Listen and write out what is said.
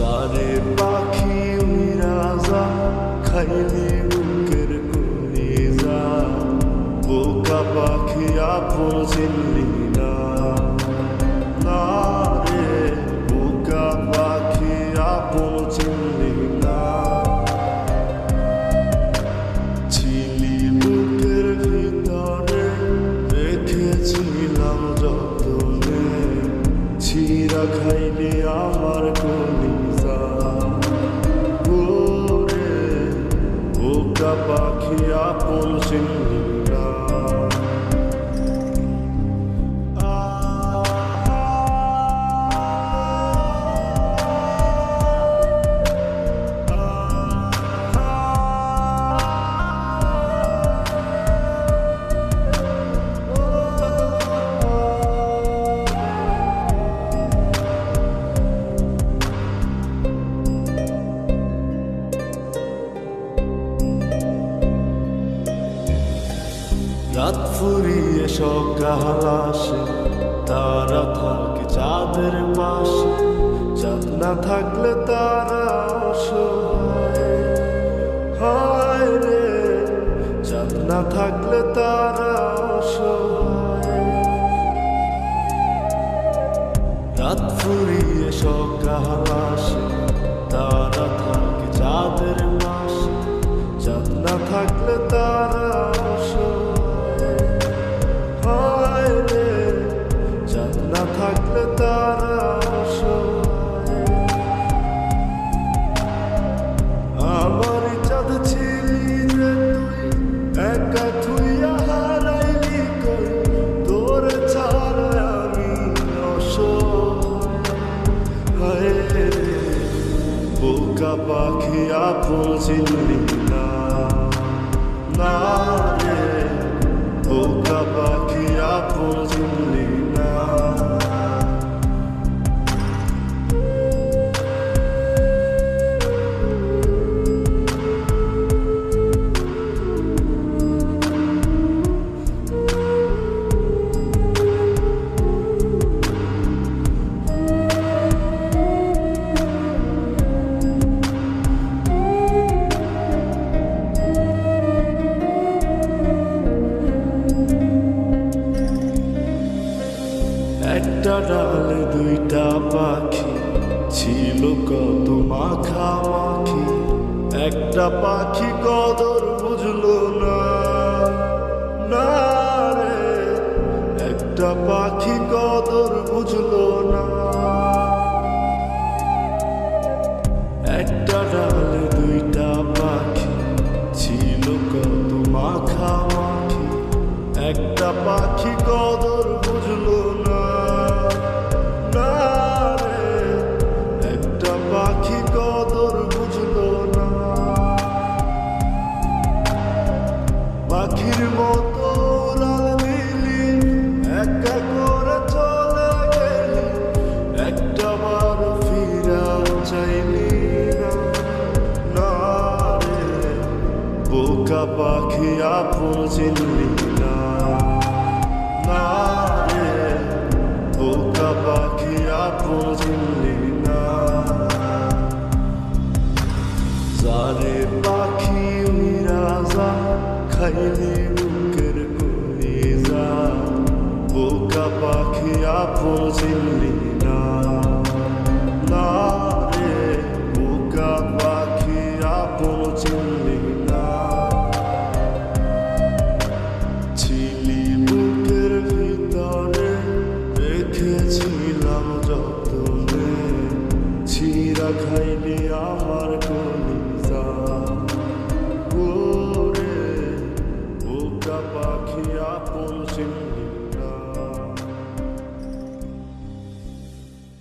জানে পাখি উইরা যা খাইলি বুকের কলিজা, বোকা পাখি আপন চিনলি না। না রে বোকা পাখি আপন চিনলি না। ছিলি বুকের ভিতরে রেখেছিলাম যতনে, ছিঁড়া খাইলি আমার কলিজা। ওরে বোকা পাখি আপন চিনলি না। রাত ফুরিয়ে সকাল আসে, তারা থাকে চাঁদের পাশে। চাঁদ না থাকলে তারা অসহায়, হায় রে চাঁদ না থাকলে তারা অসহায়। রাত ফুরিয়ে সকাল আসে, তারা থাকে চাঁদের পাশে। চাঁদ না থাকলে তারা থাকলে তারা অসহায়। আমার চাঁদ ছিলি যে তুই, একা থুইয়া হারাইলি কই, তোর ছাড়া আমি অসহায়। রে বোকা পাখি আপন চিনলি না। না রে বোকা পাখি আপন চিনলি না। একটা ডালে দুইটা পাখি, ছিল কত মাখামাখি। একটা পাখি কদর বুঝলো না। না রে একটা পাখি কদর বুঝলো না। একটা ডালে দুইটা পাখি, ছিল কত মাখামাখি। একটা পাখি কদর বুঝলো না। না রে একটা পাখি কদর বুঝলো না। পাখির মতো উড়াল দিলি, একা করে চলে গেলি, একটা বার ফিরা চাইলি না। না রে বোকা পাখি আপন চিনলি না। না রে বোকা পাখি আপন চিনলি না। জানে পাখি উইরা যা খাইলি বুকের কলিজা, বোকা পাখি আপন চিনলি না। না রে বোকা পাখি আপন চিনলি না। ছিলি বুকের ভিতরে রেখেছিলাম যতনে, ছিঁড়া খাইলি আমার কলি।